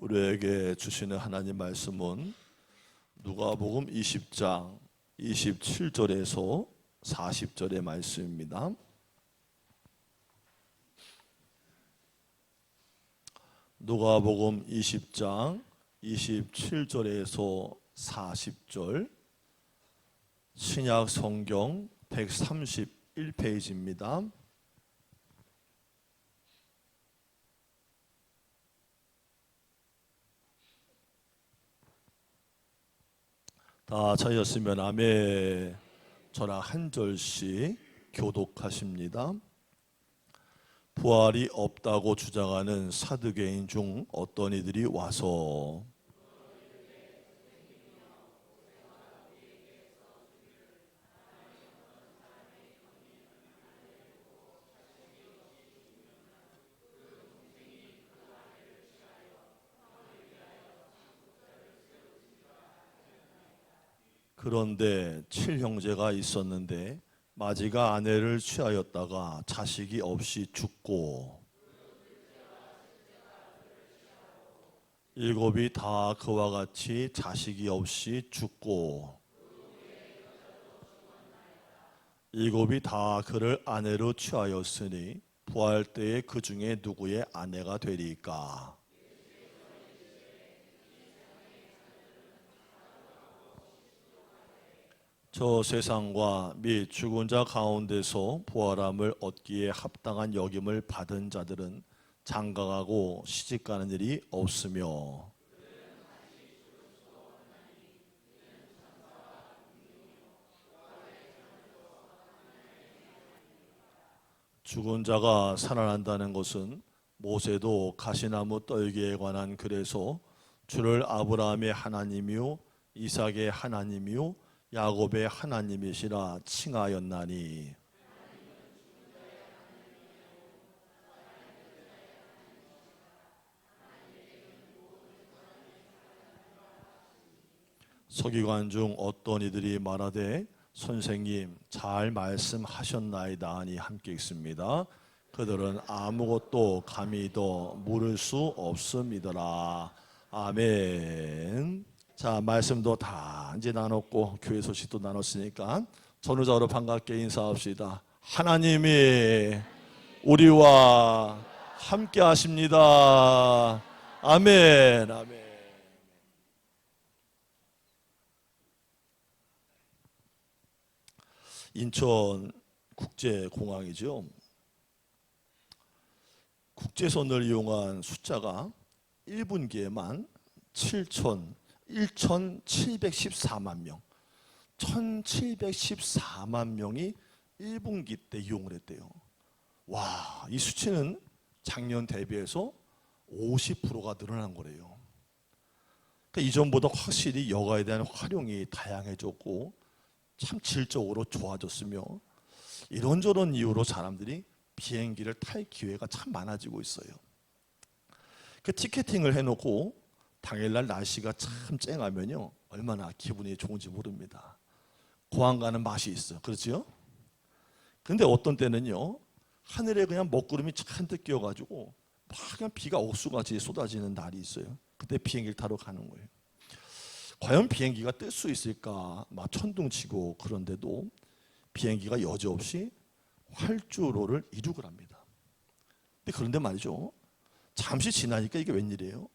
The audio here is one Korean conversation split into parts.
우리에게 주시는 하나님 말씀은 누가복음 20장 27절에서 40절의 말씀입니다. 누가복음 20장 27절에서 40절, 신약 성경 131페이지입니다. 다 찾으셨으면 아멘. 저랑 한 절씩 교독하십니다. 부활이 없다고 주장하는 사두개인 중 어떤 이들이 와서 그런데 7형제가 있었는데 마지가 아내를 취하였다가 자식이 없이 죽고 7이 다 그와 같이 자식이 없이 죽고 7이 다 그를 아내로 취하였으니 부활 때에 그 중에 누구의 아내가 되리까? 저 세상과 및 죽은 자 가운데서 부활함을 얻기에 합당한 여김을 받은 자들은 장가가고 시집가는 일이 없으며 죽은 자가 살아난다는 것은 모세도 가시나무 떨기에 관한 글에서 주를 아브라함의 하나님이요 이삭의 하나님이요 야곱의 하나님이시라 칭하였나니 서기관 중 어떤 이들이 말하되 선생님 잘 말씀하셨나이다 하니 함께 읽습니다. 그들은 아무것도 감히 더 물을 수 없음이더라. 아멘. 자, 말씀도 다 이제 나눴고 교회 소식도 나눴으니까 전후자로 반갑게 인사합시다. 하나님이 우리와 함께 하십니다. 아멘. 아멘. 인천 국제공항이죠. 국제선을 이용한 숫자가 1분기에만 1714만 명, 1714만 명이 1분기 때 이용을 했대요. 와, 이 수치는 작년 대비해서 50%가 늘어난 거래요. 그러니까 이전보다 확실히 여가에 대한 활용이 다양해졌고 참 질적으로 좋아졌으며 이런저런 이유로 사람들이 비행기를 탈 기회가 참 많아지고 있어요. 그 티켓팅을 해놓고 당일날 날씨가 참 쨍하면요 얼마나 기분이 좋은지 모릅니다. 공항 가는 맛이 있어요. 그렇죠? 근데 어떤 때는요 하늘에 그냥 먹구름이 잔뜩 끼어가지고 막 그냥 비가 옥수같이 쏟아지는 날이 있어요. 그때 비행기를 타러 가는 거예요. 과연 비행기가 뜰 수 있을까 막 천둥치고 그런데도 비행기가 여지없이 활주로를 이륙을 합니다. 근데 그런데 말이죠 잠시 지나니까 이게 웬일이에요?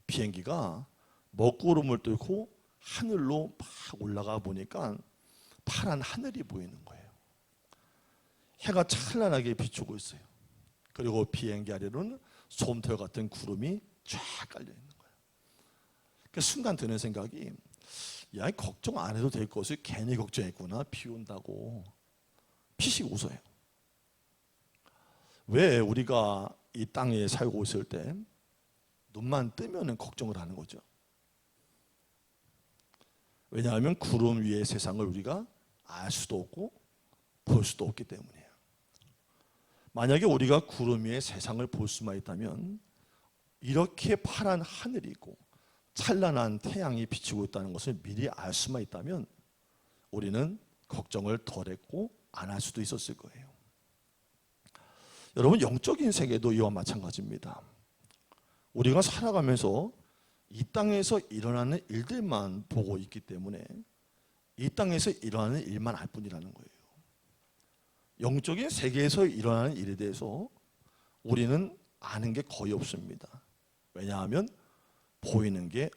비행기가 먹구름을 뚫고 하늘로 막 올라가 보니까 파란 하늘이 보이는 거예요. 해가 찬란하게 비추고 있어요. 그리고 비행기 아래로는 솜털 같은 구름이 쫙 깔려 있는 거예요. 그 순간 드는 생각이 야, 걱정 안 해도 될 것을 괜히 걱정했구나. 비 온다고 피식 웃어요. 왜 우리가 이 땅에 살고 있을 때 눈만 뜨면 걱정을 하는 거죠? 왜냐하면 구름 위의 세상을 우리가 알 수도 없고 볼 수도 없기 때문이에요. 만약에 우리가 구름 위의 세상을 볼 수만 있다면 이렇게 파란 하늘이 있고 찬란한 태양이 비치고 있다는 것을 미리 알 수만 있다면 우리는 걱정을 덜 했고 안 할 수도 있었을 거예요. 여러분 영적인 세계도 이와 마찬가지입니다. 우리가 살아가면서 이 땅에서 일어나는 일들만 보고 있기 때문에 이 땅에서 일어나는 일만 알 뿐이라는 거예요. 영적인 세계에서 일어나는 일에 대해서 우리는 아는 게 거의 없습니다. 왜냐하면 보이는 게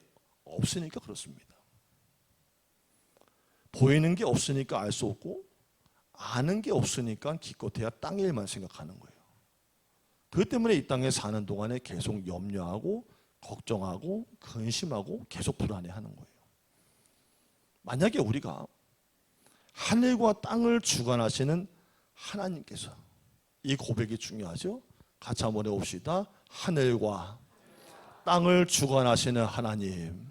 없으니까 그렇습니다. 보이는 게 없으니까 알 수 없고 아는 게 없으니까 기껏해야 땅의 일만 생각하는 거예요. 그것 때문에 이 땅에 사는 동안에 계속 염려하고 걱정하고 근심하고 계속 불안해하는 거예요. 만약에 우리가 하늘과 땅을 주관하시는 하나님께서, 이 고백이 중요하죠. 같이 한번 해봅시다. 하늘과 땅을 주관하시는 하나님,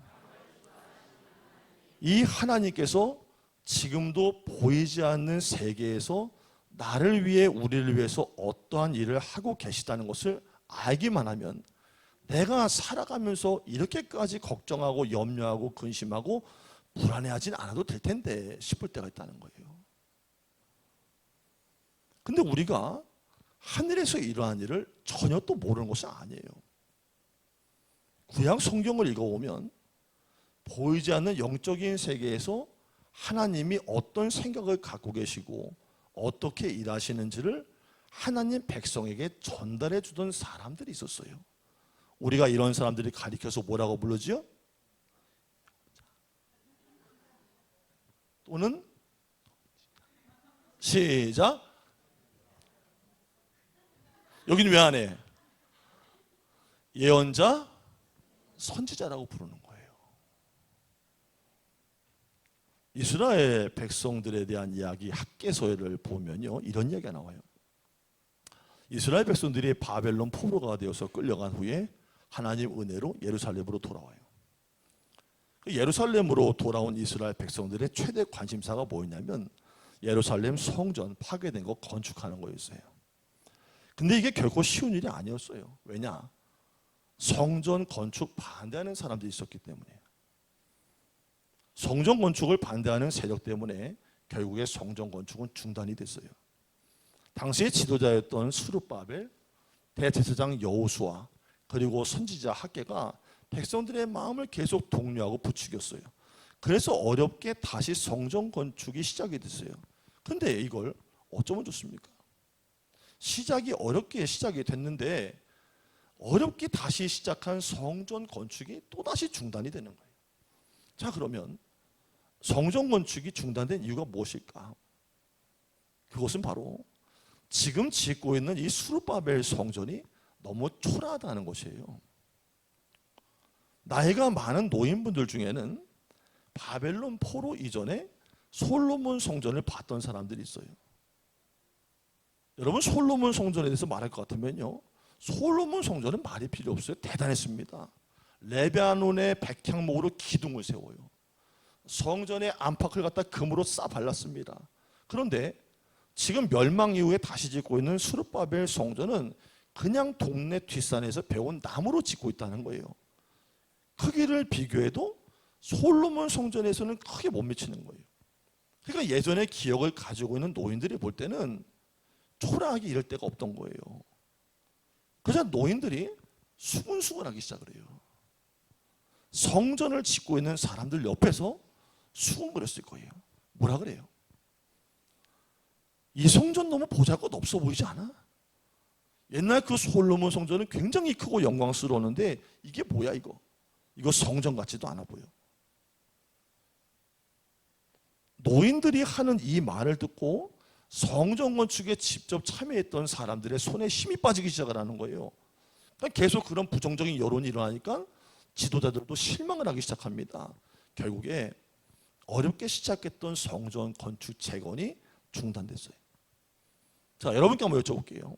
이 하나님께서 지금도 보이지 않는 세계에서 나를 위해 우리를 위해서 어떠한 일을 하고 계시다는 것을 알기만 하면 내가 살아가면서 이렇게까지 걱정하고 염려하고 근심하고 불안해하진 않아도 될 텐데 싶을 때가 있다는 거예요. 근데 우리가 하늘에서 이러한 일을 전혀 또 모르는 것은 아니에요. 구약 성경을 읽어보면 보이지 않는 영적인 세계에서 하나님이 어떤 생각을 갖고 계시고 어떻게 일하시는지를 하나님 백성에게 전달해 주던 사람들이 있었어요. 우리가 이런 사람들이 가리켜서 뭐라고 부르지요? 또는 시작. 여기는 왜 안 해? 예언자, 선지자라고 부르는 거예요. 이스라엘 백성들에 대한 이야기 학개서를 보면요, 이런 이야기가 나와요. 이스라엘 백성들이 바벨론 포로가 되어서 끌려간 후에 하나님 은혜로 예루살렘으로 돌아와요. 예루살렘으로 돌아온 이스라엘 백성들의 최대 관심사가 뭐였냐면 예루살렘 성전 파괴된 거 건축하는 거였어요. 근데 이게 결코 쉬운 일이 아니었어요. 왜냐? 성전 건축 반대하는 사람들이 있었기 때문에. 성전 건축을 반대하는 세력 때문에 결국에 성전 건축은 중단이 됐어요. 당시의 지도자였던 스룹바벨, 대제사장 여호수아, 그리고 선지자 학개가 백성들의 마음을 계속 독려하고 부추겼어요. 그래서 어렵게 다시 성전 건축이 시작이 됐어요. 근데 이걸 어쩌면 좋습니까? 시작이 어렵게 시작이 됐는데 어렵게 다시 시작한 성전 건축이 또다시 중단이 되는 거예요. 자, 그러면 성전 건축이 중단된 이유가 무엇일까? 그것은 바로 지금 짓고 있는 이 스룹바벨 성전이 너무 초라하다는 것이에요. 나이가 많은 노인분들 중에는 바벨론 포로 이전에 솔로몬 성전을 봤던 사람들이 있어요. 여러분, 솔로몬 성전에 대해서 말할 것 같으면요, 솔로몬 성전은 말이 필요 없어요. 대단했습니다. 레바논의 백향목으로 기둥을 세워요. 성전의 안팎을 갖다 금으로 싸 발랐습니다. 그런데 지금 멸망 이후에 다시 짓고 있는 스룹바벨 성전은 그냥 동네 뒷산에서 배운 나무로 짓고 있다는 거예요. 크기를 비교해도 솔로몬 성전에서는 크게 못 미치는 거예요. 그러니까 예전의 기억을 가지고 있는 노인들이 볼 때는 초라하게 이럴 데가 없던 거예요. 그래서 노인들이 수근수근하기 시작을 해요. 성전을 짓고 있는 사람들 옆에서 수근거렸을 거예요. 뭐라 그래요? 이 성전 너무 보잘것 없어 보이지 않아? 옛날 그 솔로몬 성전은 굉장히 크고 영광스러웠는데 이게 뭐야 이거? 이거 성전 같지도 않아 보여. 노인들이 하는 이 말을 듣고 성전 건축에 직접 참여했던 사람들의 손에 힘이 빠지기 시작을 하는 거예요. 그러니까 계속 그런 부정적인 여론이 일어나니까 지도자들도 실망을 하기 시작합니다. 결국에 어렵게 시작했던 성전 건축 재건이 중단됐어요. 자, 여러분께 한번 여쭤볼게요.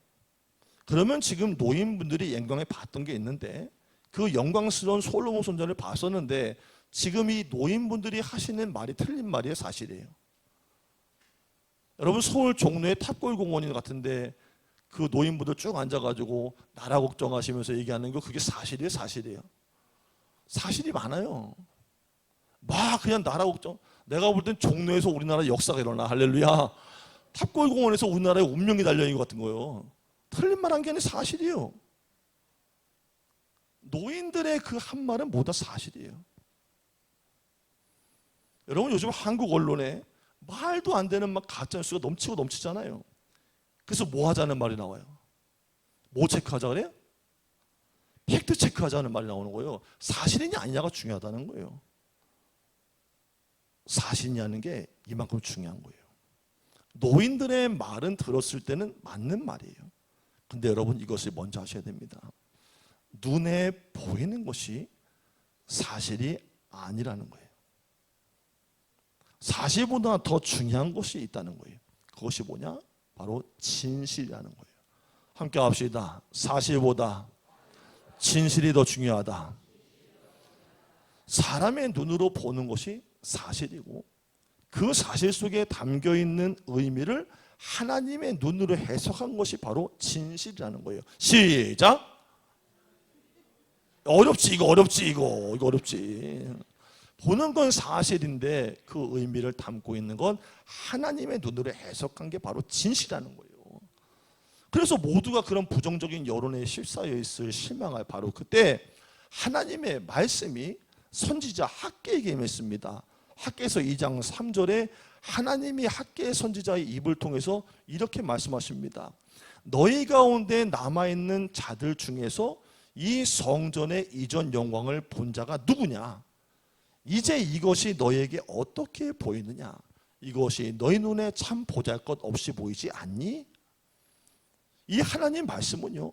그러면 지금 노인분들이 영광에 봤던 게 있는데 그 영광스러운 솔로몬 성전을 봤었는데 지금 이 노인분들이 하시는 말이 틀린 말이에요, 사실이에요? 여러분, 서울 종로의 탑골공원 같은데 그 노인분들 쭉 앉아가지고 나라 걱정하시면서 얘기하는 거 그게 사실이에요, 사실이에요? 사실이 많아요. 막 그냥 나라 걱정. 내가 볼 땐 종로에서 우리나라 역사가 일어나. 할렐루야. 탑골공원에서 우리나라의 운명이 달려있는 것 같은 거예요. 틀린 말 한 게 아니라 사실이에요. 노인들의 그 한 말은 모두 사실이에요. 여러분 요즘 한국 언론에 말도 안 되는 막 가짜뉴스가 넘치고 넘치잖아요. 그래서 뭐 하자는 말이 나와요? 뭐 체크하자 그래요? 팩트 체크하자는 말이 나오는 거예요. 사실이냐 아니냐가 중요하다는 거예요. 사실이냐는 게 이만큼 중요한 거예요. 노인들의 말은 들었을 때는 맞는 말이에요. 근데 여러분 이것을 먼저 하셔야 됩니다. 눈에 보이는 것이 사실이 아니라는 거예요. 사실보다 더 중요한 것이 있다는 거예요. 그것이 뭐냐? 바로 진실이라는 거예요. 함께 합시다. 사실보다 진실이 더 중요하다. 사람의 눈으로 보는 것이 사실이고 그 사실 속에 담겨있는 의미를 하나님의 눈으로 해석한 것이 바로 진실이라는 거예요. 시작! 어렵지 이거 어렵지. 보는 건 사실인데 그 의미를 담고 있는 건 하나님의 눈으로 해석한 게 바로 진실이라는 거예요. 그래서 모두가 그런 부정적인 여론에 휩싸여 있을 실망할 바로 그때 하나님의 말씀이 선지자 학개에게 임했습니다. 학개서 2장 3절에 하나님이 학개의 선지자의 입을 통해서 이렇게 말씀하십니다. 너희 가운데 남아있는 자들 중에서 이 성전의 이전 영광을 본 자가 누구냐? 이제 이것이 너희에게 어떻게 보이느냐? 이것이 너희 눈에 참 보잘것없이 보이지 않니? 이 하나님 말씀은요,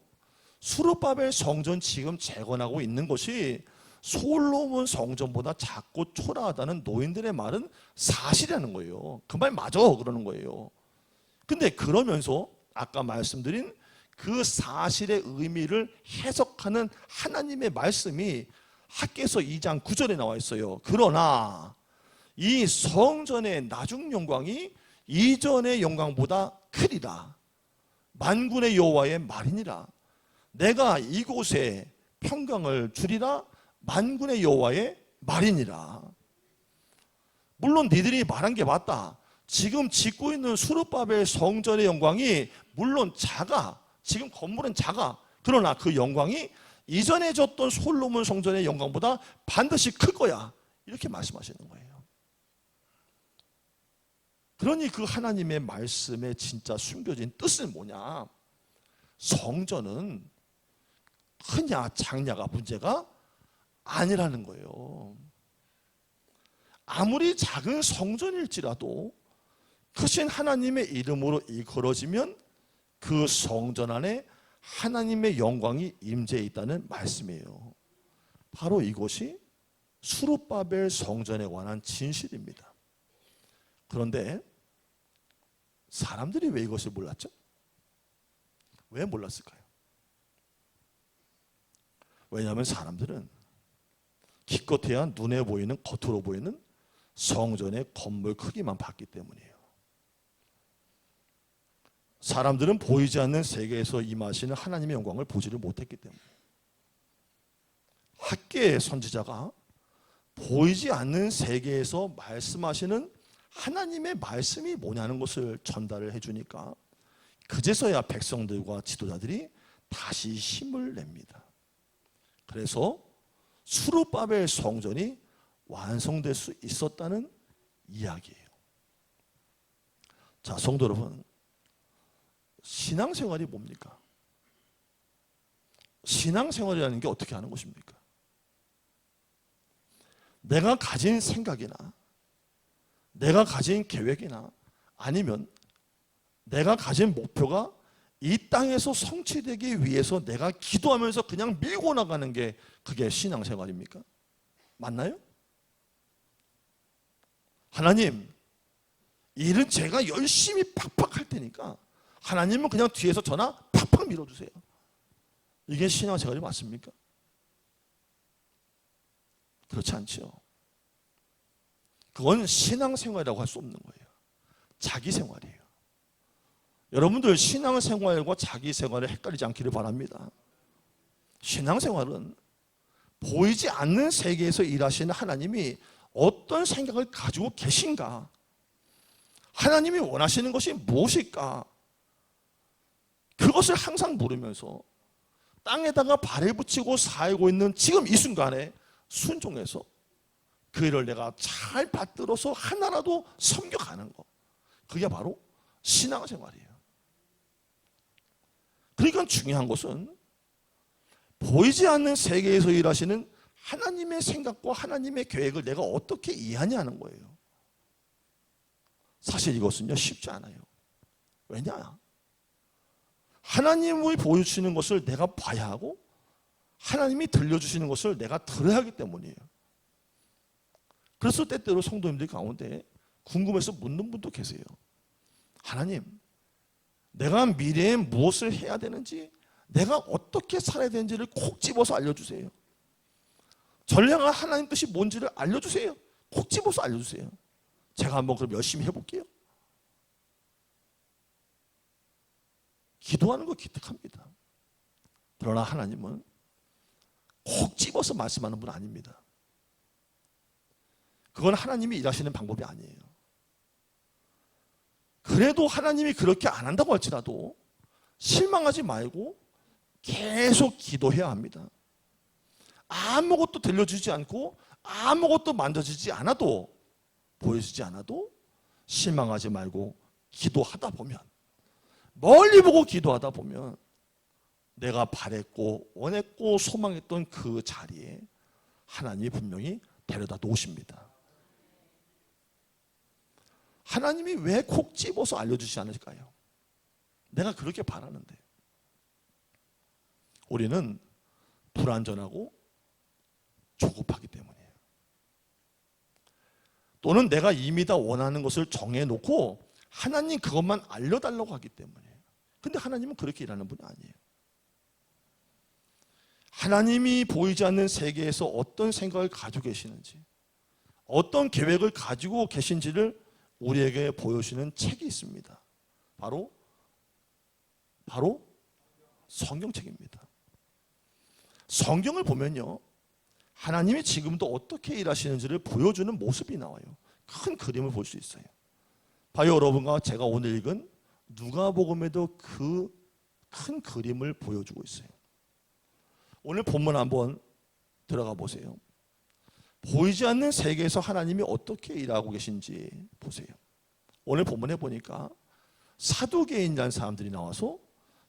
수르바벨 성전 지금 재건하고 있는 것이 솔로몬 성전보다 작고 초라하다는 노인들의 말은 사실이라는 거예요. 그 말 맞아 그러는 거예요. 근데 그러면서 아까 말씀드린 그 사실의 의미를 해석하는 하나님의 말씀이 학개서 2장 9절에 나와 있어요. 그러나 이 성전의 나중 영광이 이전의 영광보다 크리라. 만군의 여호와의 말이니라. 내가 이곳에 평강을 주리라. 만군의 여호와의 말이니라. 물론 니들이 말한 게 맞다. 지금 짓고 있는 수르바벨 성전의 영광이 물론 작아. 지금 건물은 작아. 그러나 그 영광이 이전에 졌던 솔로몬 성전의 영광보다 반드시 클 거야. 이렇게 말씀하시는 거예요. 그러니 그 하나님의 말씀에 진짜 숨겨진 뜻은 뭐냐? 성전은 크냐 작냐가 문제가 아니라는 거예요. 아무리 작은 성전일지라도 크신 하나님의 이름으로 이끌어지면 그 성전 안에 하나님의 영광이 임재해 있다는 말씀이에요. 바로 이것이 수르바벨 성전에 관한 진실입니다. 그런데 사람들이 왜 이것을 몰랐죠? 왜 몰랐을까요? 왜냐하면 사람들은 기껏해야 눈에 보이는 겉으로 보이는 성전의 건물 크기만 봤기 때문이에요. 사람들은 보이지 않는 세계에서 임하시는 하나님의 영광을 보지를 못했기 때문에 학개의 선지자가 보이지 않는 세계에서 말씀하시는 하나님의 말씀이 뭐냐는 것을 전달을 해주니까 그제서야 백성들과 지도자들이 다시 힘을 냅니다. 그래서 수르바벨 성전이 완성될 수 있었다는 이야기예요. 자, 성도 여러분, 신앙생활이 뭡니까? 신앙생활이라는 게 어떻게 하는 것입니까? 내가 가진 생각이나 내가 가진 계획이나 아니면 내가 가진 목표가 이 땅에서 성취되기 위해서 내가 기도하면서 그냥 밀고 나가는 게 그게 신앙생활입니까? 맞나요? 하나님, 일은 제가 열심히 팍팍 할 테니까 하나님은 그냥 뒤에서 전화 팍팍 밀어주세요. 이게 신앙생활이 맞습니까? 그렇지 않죠. 그건 신앙생활이라고 할 수 없는 거예요. 자기생활이에요. 여러분들 신앙생활과 자기생활을 헷갈리지 않기를 바랍니다. 신앙생활은 보이지 않는 세계에서 일하시는 하나님이 어떤 생각을 가지고 계신가? 하나님이 원하시는 것이 무엇일까? 그것을 항상 물으면서 땅에다가 발을 붙이고 살고 있는 지금 이 순간에 순종해서 그 일을 내가 잘 받들어서 하나라도 섬겨가는 거, 그게 바로 신앙생활이에요. 그러니까 중요한 것은 보이지 않는 세계에서 일하시는 하나님의 생각과 하나님의 계획을 내가 어떻게 이해하냐는 거예요. 사실 이것은요, 쉽지 않아요. 왜냐? 하나님이 보여주시는 것을 내가 봐야 하고 하나님이 들려주시는 것을 내가 들어야 하기 때문이에요. 그래서 때때로 성도님들 가운데 궁금해서 묻는 분도 계세요. 하나님, 내가 미래에 무엇을 해야 되는지, 내가 어떻게 살아야 되는지를 콕 집어서 알려주세요. 저를 향한 하나님 뜻이 뭔지를 알려주세요. 콕 집어서 알려주세요. 제가 한번 그럼 열심히 해볼게요. 기도하는 거 기특합니다. 그러나 하나님은 콕 집어서 말씀하는 분 아닙니다. 그건 하나님이 일하시는 방법이 아니에요. 그래도 하나님이 그렇게 안 한다고 할지라도 실망하지 말고 계속 기도해야 합니다. 아무것도 들려주지 않고 아무것도 만져지지 않아도, 보여주지 않아도 실망하지 말고 기도하다 보면, 멀리 보고 기도하다 보면 내가 바랬고 원했고 소망했던 그 자리에 하나님이 분명히 데려다 놓으십니다. 하나님이 왜 콕 집어서 알려주시지 않을까요? 내가 그렇게 바라는데. 우리는 불완전하고 조급하기 때문이에요. 또는 내가 이미 다 원하는 것을 정해놓고 하나님 그것만 알려달라고 하기 때문이에요. 근데 하나님은 그렇게 일하는 분이 아니에요. 하나님이 보이지 않는 세계에서 어떤 생각을 가지고 계시는지, 어떤 계획을 가지고 계신지를 우리에게 보여주시는 책이 있습니다. 바로 성경책입니다. 성경을 보면요, 하나님이 지금도 어떻게 일하시는지를 보여주는 모습이 나와요. 큰 그림을 볼 수 있어요. 바로 여러분과 제가 오늘 읽은 누가복음에도 그 큰 그림을 보여주고 있어요. 오늘 본문 한번 들어가 보세요. 보이지 않는 세계에서 하나님이 어떻게 일하고 계신지 보세요. 오늘 본문에 보니까 사두개인이라는 사람들이 나와서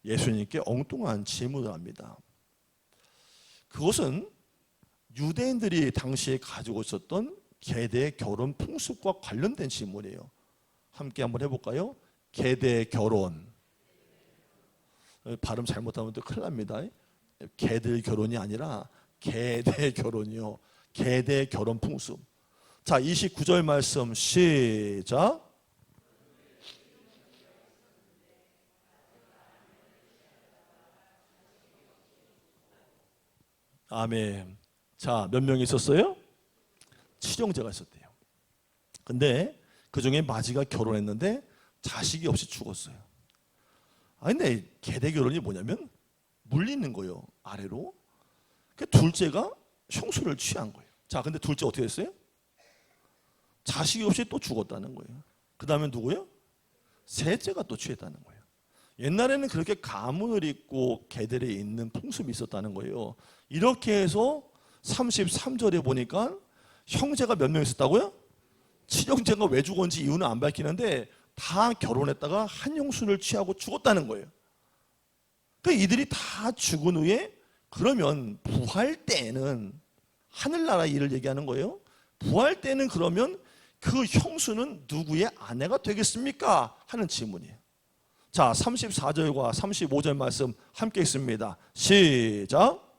예수님께 엉뚱한 질문을 합니다. 그것은 유대인들이 당시에 가지고 있었던 계대 결혼 풍습과 관련된 질문이에요. 함께 한번 해볼까요? 계대 결혼. 발음 잘못하면 또 큰일 납니다. 개들 결혼이 아니라 계대 결혼이요. 계대 결혼 풍습. 자, 29절 말씀 시작. 아멘. 자, 몇 명이 있었어요? 7형제가 있었대요. 근데 그 중에 마지가 결혼했는데 자식이 없이 죽었어요. 근데 계대 결혼이 뭐냐면 물리는 거예요, 아래로. 그 둘째가 형수를 취한 거예요. 자, 근데 둘째 어떻게 됐어요? 자식이 없이 또 죽었다는 거예요. 그 다음에 누구예요? 셋째가 또 취했다는 거예요. 옛날에는 그렇게 가문을 잇고 계대에 있는 풍습이 있었다는 거예요. 이렇게 해서 33절에 보니까 형제가 몇 명 있었다고요? 7형제가 왜 죽었는지 이유는 안 밝히는데 다 결혼했다가 한 형수를 취하고 죽었다는 거예요. 그러니까 이들이 다 죽은 후에 그러면 부활 때는 하늘나라 일을 얘기하는 거예요. 부활 때는 그러면 그 형수는 누구의 아내가 되겠습니까? 하는 질문이에요. 자, 34절과 35절 말씀 함께 읽습니다. 시작.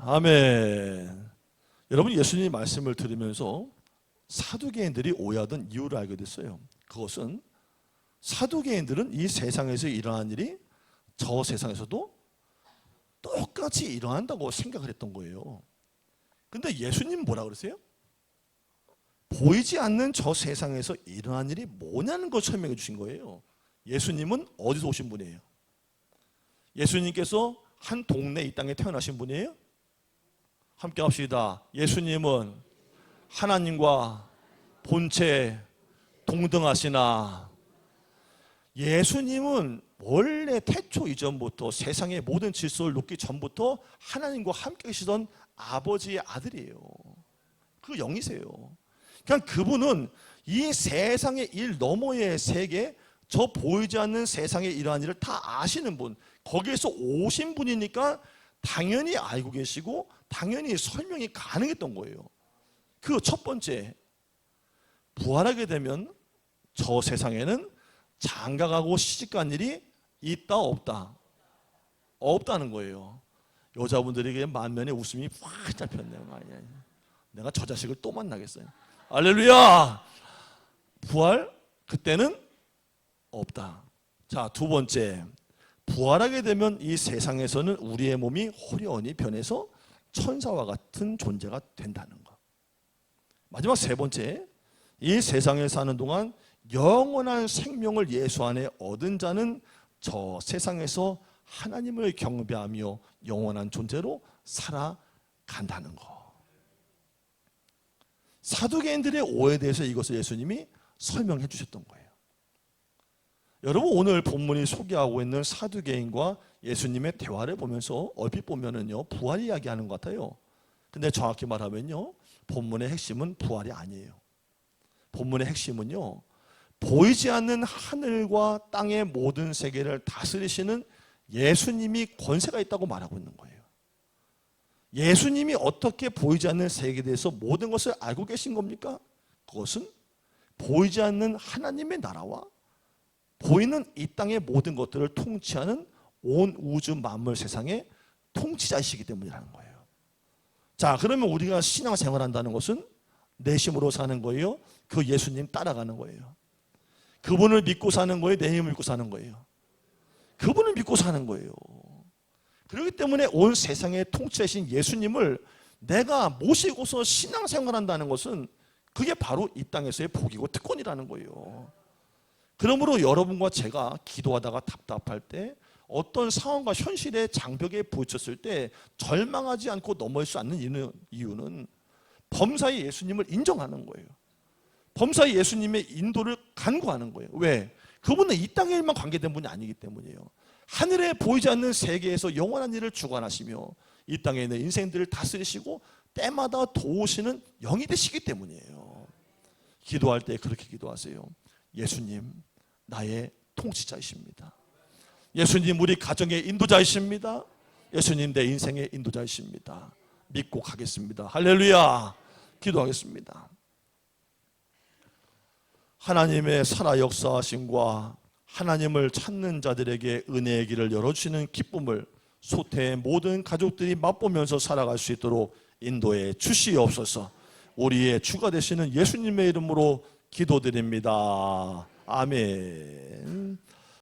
아멘. 여러분, 예수님이 말씀을 들으면서 사두개인들이 오해하던 이유를 알게 됐어요. 그것은 사두개인들은 이 세상에서 일어난 일이 저 세상에서도 똑같이 일어난다고 생각을 했던 거예요. 근데 예수님은 뭐라 그러세요? 보이지 않는 저 세상에서 일어난 일이 뭐냐는 걸 설명해 주신 거예요. 예수님은 어디서 오신 분이에요? 예수님께서 한 동네 이 땅에 태어나신 분이에요? 함께 합시다. 예수님은 하나님과 본체 동등하시나. 예수님은 원래 태초 이전부터 세상의 모든 질서를 놓기 전부터 하나님과 함께 계시던 아버지의 아들이에요. 그 영이세요. 그러니까 그분은 이 세상의 일 너머의 세계, 저 보이지 않는 세상의 이러한 일을 다 아시는 분, 거기에서 오신 분이니까 당연히 알고 계시고 당연히 설명이 가능했던 거예요. 그 첫 번째, 부활하게 되면 저 세상에는 장가가고 시집간 일이 있다 없다? 없다는 거예요. 여자분들에게 만면에 웃음이 활짝 폈네요. 내가 저 자식을 또 만나겠어요. 할렐루야. 부활 그때는 없다. 자, 두 번째, 부활하게 되면 이 세상에서는 우리의 몸이 호련히 변해서 천사와 같은 존재가 된다는 것. 마지막 세 번째, 이 세상에 사는 동안 영원한 생명을 예수 안에 얻은 자는 저 세상에서 하나님을 경배하며 영원한 존재로 살아간다는 것. 사두개인들의 오해에 대해서 이것을 예수님이 설명해 주셨던 거예요. 여러분, 오늘 본문이 소개하고 있는 사두개인과 예수님의 대화를 보면서 얼핏 보면은요, 부활 이야기하는 것 같아요. 근데 정확히 말하면요, 본문의 핵심은 부활이 아니에요. 본문의 핵심은요, 보이지 않는 하늘과 땅의 모든 세계를 다스리시는 예수님이 권세가 있다고 말하고 있는 거예요. 예수님이 어떻게 보이지 않는 세계에 대해서 모든 것을 알고 계신 겁니까? 그것은 보이지 않는 하나님의 나라와 보이는 이 땅의 모든 것들을 통치하는 온 우주 만물 세상의 통치자이시기 때문이라는 거예요. 자, 그러면 우리가 신앙생활한다는 것은 내심으로 사는 거예요? 그 예수님 따라가는 거예요? 그분을 믿고 사는 거예요? 내 힘을 믿고 사는 거예요? 그분을 믿고 사는 거예요. 그렇기 때문에 온 세상의 통치하신 예수님을 내가 모시고서 신앙생활한다는 것은 그게 바로 이 땅에서의 복이고 특권이라는 거예요. 그러므로 여러분과 제가 기도하다가 답답할 때, 어떤 상황과 현실의 장벽에 부딪혔을 때 절망하지 않고 넘어질 수 않는 이유는 범사의 예수님을 인정하는 거예요. 범사의 예수님의 인도를 간구하는 거예요. 왜? 그분은 이 땅의 일만 관계된 분이 아니기 때문이에요. 하늘에 보이지 않는 세계에서 영원한 일을 주관하시며 이 땅에 있는 인생들을 다스리시고 때마다 도우시는 영이 되시기 때문이에요. 기도할 때 그렇게 기도하세요. 예수님, 나의 통치자이십니다. 예수님, 우리 가정의 인도자이십니다. 예수님, 내 인생의 인도자이십니다. 믿고 가겠습니다. 할렐루야. 기도하겠습니다. 하나님의 살아 역사하심과 하나님을 찾는 자들에게 은혜의 길을 열어주시는 기쁨을 소태의 모든 가족들이 맛보면서 살아갈 수 있도록 인도해 주시옵소서. 우리의 주가 되시는 예수님의 이름으로 기도드립니다. 아멘.